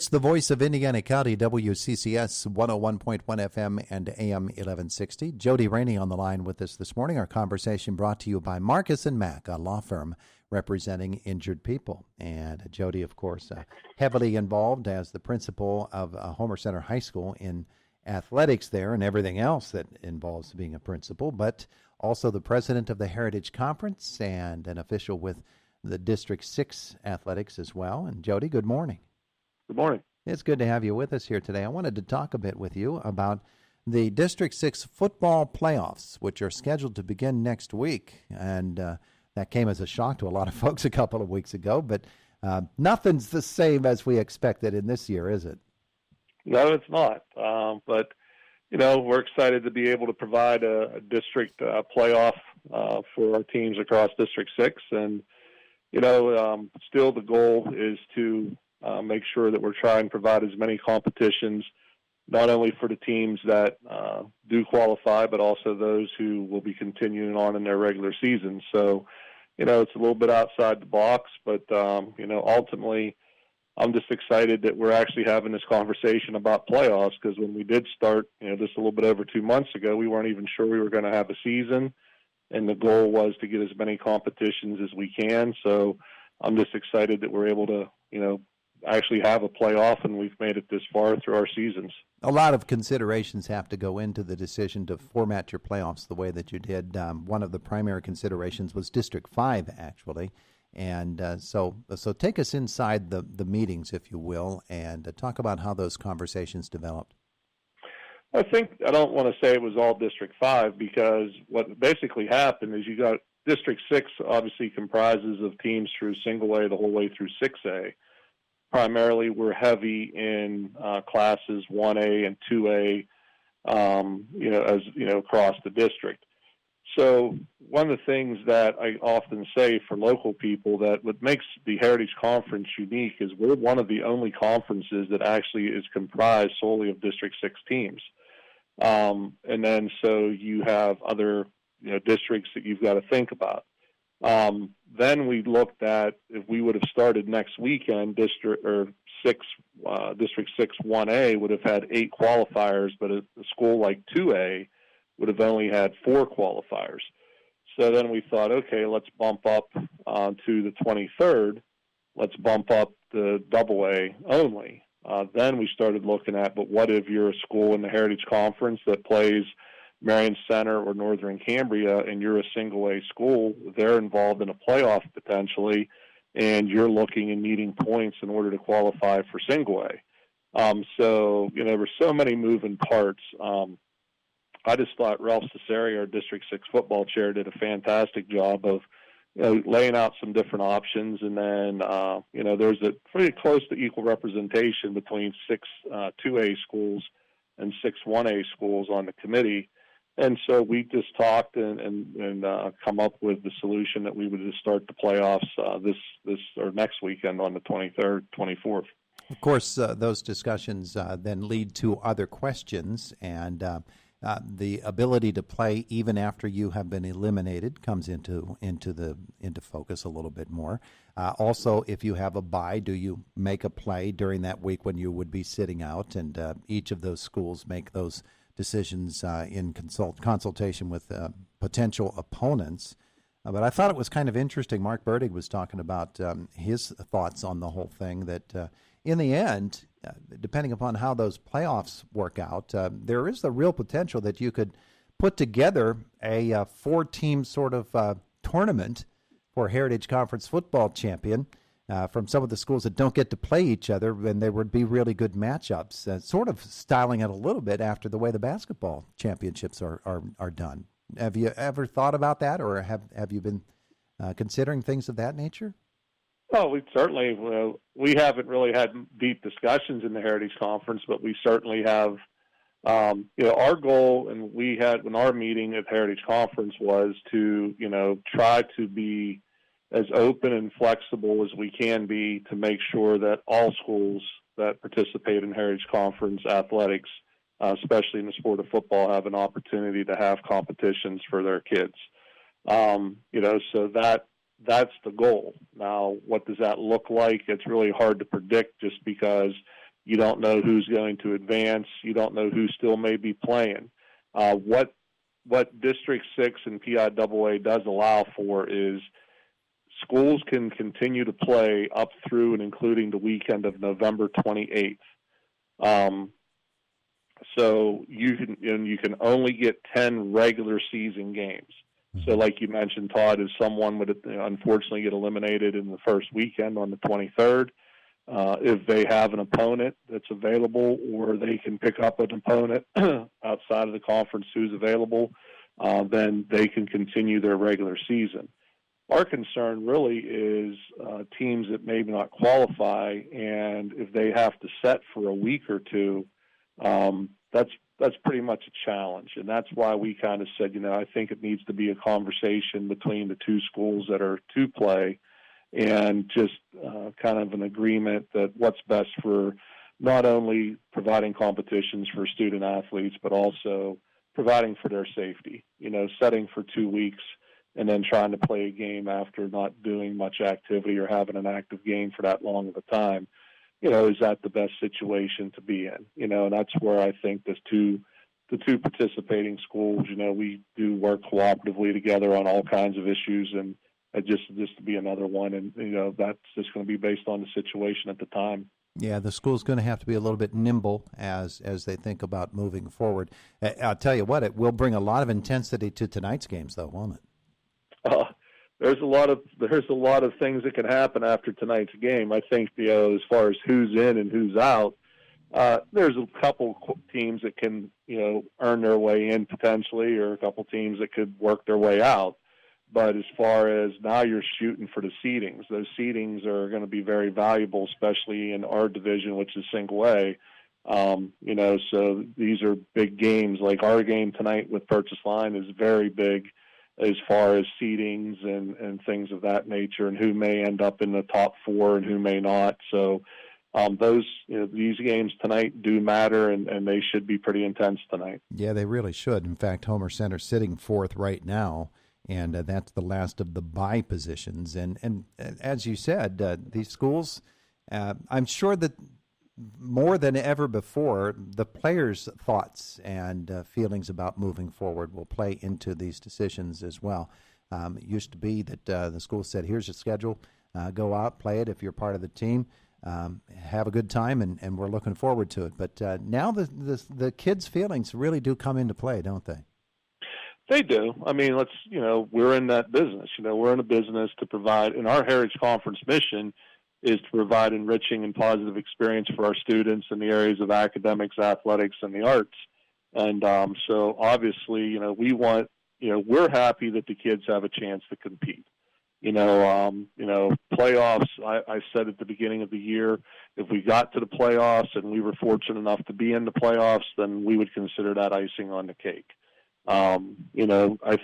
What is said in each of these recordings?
It's the voice of Indiana County, WCCS 101.1 FM and AM 1160. Jody Rainey on the line with us this morning. Our conversation brought to you by Marcus & Mack, a law firm representing injured people. And Jody, of course, heavily involved as the principal of Homer Center High School in athletics there and everything else that involves being a principal, but also the president of the Heritage Conference and an official with the District 6 athletics as well. And Jody, good morning. Good morning. It's good to have you with us here today. I wanted to talk a bit with you about the District 6 football playoffs, which are scheduled to begin next week. And that came as a shock to a lot of folks a couple of weeks ago, but nothing's the same as we expected in this year, is it? No, it's not. But, we're excited to be able to provide a district playoff for our teams across District 6. And, still the goal is to make sure that we're trying to provide as many competitions, not only for the teams that do qualify, but also those who will be continuing on in their regular season. So, it's a little bit outside the box, but, ultimately I'm just excited that we're actually having this conversation about playoffs, because when we did start, just a little bit over 2 months ago, we weren't even sure we were going to have a season, and the goal was to get as many competitions as we can. So I'm just excited that we're able to, actually have a playoff, and we've made it this far through our seasons. A lot of considerations have to go into the decision to format your playoffs the way that you did. One of the primary considerations was District 5, actually. And so take us inside the meetings, if you will, and talk about how those conversations developed. I don't want to say it was all District 5, because what basically happened is you got District 6 obviously comprises of teams through single A the whole way through 6A. Primarily, we're heavy in classes 1A and 2A, across the district. So one of the things that I often say for local people, that what makes the Heritage Conference unique is we're one of the only conferences that actually is comprised solely of District 6 teams. And then so you have other districts that you've got to think about. Then we looked at, if we would have started next weekend, District 6 1A would have had 8 qualifiers, but a school like 2A would have only had 4 qualifiers. So then we thought, okay, let's bump up to the 23rd. Let's bump up the AA only. Then we started looking at, but what if you're a school in the Heritage Conference that plays Marion Center or Northern Cambria, and you're a single A school, they're involved in a playoff potentially, and you're looking and needing points in order to qualify for single A. So, there were so many moving parts. I just thought Ralph Cesari, our District 6 football chair, did a fantastic job of laying out some different options. And then, there's a pretty close to equal representation between 6 2A schools and 6 1A schools on the committee. And so we just talked and come up with the solution that we would just start the playoffs this or next weekend on the 23rd, 24th. Of course, those discussions then lead to other questions, and the ability to play even after you have been eliminated comes into focus a little bit more. Also, if you have a bye, do you make a play during that week when you would be sitting out? And each of those schools make those decisions in consultation with potential opponents. But I thought it was kind of interesting. Mark Burdig was talking about his thoughts on the whole thing, that in the end, depending upon how those playoffs work out, there is the real potential that you could put together a 4-team sort of tournament for Heritage Conference football champion from some of the schools that don't get to play each other, and there would be really good matchups, sort of styling it a little bit after the way the basketball championships are done. Have you ever thought about that, or have you been considering things of that nature? Well, we haven't really had deep discussions in the Heritage Conference, but we certainly have, our goal, and we had when our meeting at Heritage Conference was to, try to be as open and flexible as we can be to make sure that all schools that participate in Heritage Conference athletics, especially in the sport of football, have an opportunity to have competitions for their kids. So that's the goal. Now, what does that look like? It's really hard to predict, just because You don't know who's going to advance. You don't know who still may be playing. What District 6 and PIAA does allow for is schools can continue to play up through and including the weekend of November 28th. So you can only get 10 regular season games. So like you mentioned, Todd, if someone would unfortunately get eliminated in the first weekend on the 23rd, if they have an opponent that's available, or they can pick up an opponent outside of the conference who's available, then they can continue their regular season. Our concern really is teams that maybe not qualify, and if they have to set for a week or two, that's pretty much a challenge. And that's why we kind of said, I think it needs to be a conversation between the two schools that are to play, and just kind of an agreement that what's best for not only providing competitions for student athletes, but also providing for their safety. Setting for 2 weeks and then trying to play a game after not doing much activity or having an active game for that long of a time, is that the best situation to be in? And that's where I think the two participating schools, we do work cooperatively together on all kinds of issues, and just to be another one. And, that's just going to be based on the situation at the time. Yeah, the school's going to have to be a little bit nimble as they think about moving forward. I'll tell you what, it will bring a lot of intensity to tonight's games, though, won't it? There's a lot of things that can happen after tonight's game. I think, as far as who's in and who's out, there's a couple teams that can, earn their way in potentially, or a couple teams that could work their way out. But as far as now, you're shooting for the seedings. Those seedings are going to be very valuable, especially in our division, which is single A. So these are big games. Like our game tonight with Purchase Line is very big as far as seedings and things of that nature, and who may end up in the top four and who may not. So these games tonight do matter, and they should be pretty intense tonight. Yeah, they really should. In fact, Homer Center sitting fourth right now, and that's the last of the bye positions. And as you said, these schools, I'm sure that more than ever before, the players' thoughts and feelings about moving forward will play into these decisions as well. It used to be that the school said, here's your schedule, go out, play it if you're part of the team, have a good time, and we're looking forward to it. But now the kids' feelings really do come into play, don't they? They do. I mean, we're in that business. We're in a business to provide, and our Heritage Conference mission is to provide enriching and positive experience for our students in the areas of academics, athletics, and the arts. And so obviously, we want, we're happy that the kids have a chance to compete. Playoffs, I said at the beginning of the year, if we got to the playoffs and we were fortunate enough to be in the playoffs, then we would consider that icing on the cake. I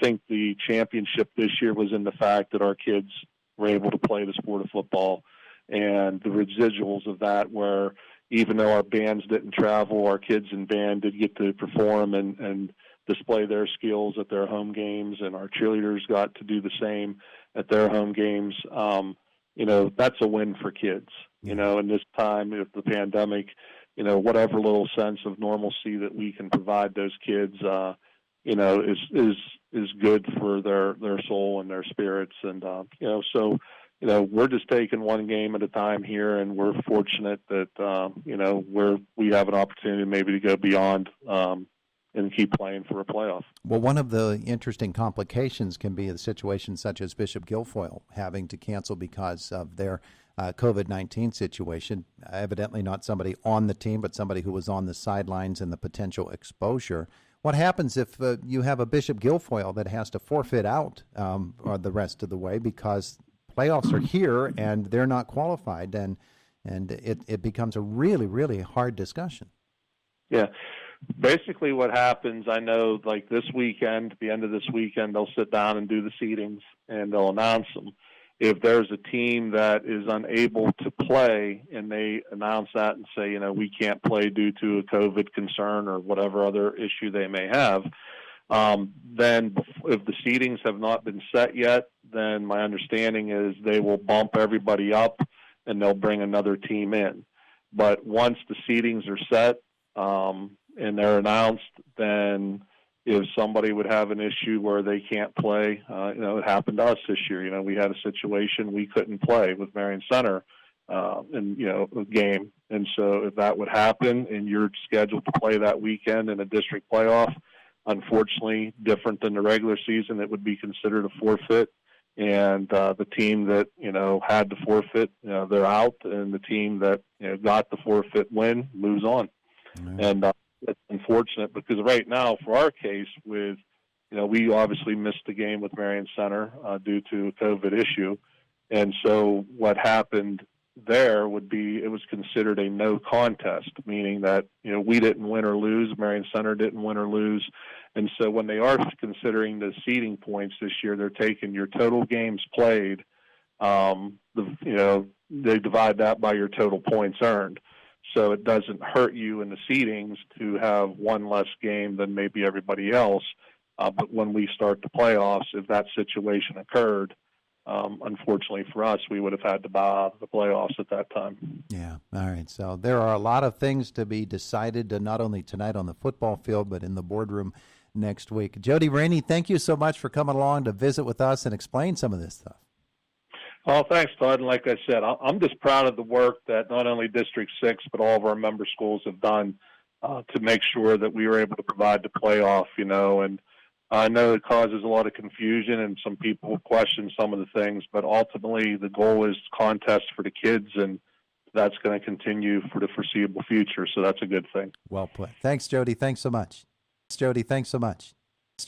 think the championship this year was in the fact that our kids were able to play the sport of football, and the residuals of that, where even though our bands didn't travel, our kids in band did get to perform and display their skills at their home games, and our cheerleaders got to do the same at their home games. That's a win for kids. In this time of the pandemic, whatever little sense of normalcy that we can provide those kids, is good for their soul and their spirits. And, so, we're just taking one game at a time here, and we're fortunate that, we have an opportunity maybe to go beyond, and keep playing for a playoff. Well, one of the interesting complications can be a situation such as Bishop Guilfoyle having to cancel because of their COVID-19 situation. Evidently not somebody on the team, but somebody who was on the sidelines, and the potential exposure. What happens if you have a Bishop Guilfoyle that has to forfeit out or the rest of the way because playoffs are here and they're not qualified, and it becomes a really, really hard discussion? Yeah. Basically what happens, I know, like this weekend, at the end of this weekend, they'll sit down and do the seedings, and they'll announce them. If there's a team that is unable to play and they announce that and say, we can't play due to a COVID concern or whatever other issue they may have, then if the seedings have not been set yet, then my understanding is they will bump everybody up and they'll bring another team in. But once the seedings are set and they're announced, then if somebody would have an issue where they can't play, it happened to us this year. We had a situation we couldn't play with Marion Center in a game. And so if that would happen and you're scheduled to play that weekend in a district playoff, unfortunately, different than the regular season, it would be considered a forfeit. And the team that, had the forfeit, they're out. And the team that, got the forfeit win moves on. Mm-hmm. And it's unfortunate because right now, for our case, we obviously missed the game with Marion Center due to a COVID issue. And so what happened there would be it was considered a no contest, meaning that, we didn't win or lose, Marion Center didn't win or lose. And so when they are considering the seeding points this year, they're taking your total games played. They divide that by your total points earned. So it doesn't hurt you in the seedings to have one less game than maybe everybody else. But when we start the playoffs, if that situation occurred, unfortunately for us, we would have had to bow out of the playoffs at that time. Yeah. All right. So there are a lot of things to be decided, not only tonight on the football field, but in the boardroom next week. Jody Rainey, thank you so much for coming along to visit with us and explain some of this stuff. Oh, thanks, Todd. And like I said, I'm just proud of the work that not only District 6, but all of our member schools have done to make sure that we were able to provide the playoff, and I know it causes a lot of confusion and some people question some of the things, but ultimately the goal is contest for the kids, and that's going to continue for the foreseeable future. So that's a good thing. Well put. Thanks, Jody. Thanks so much.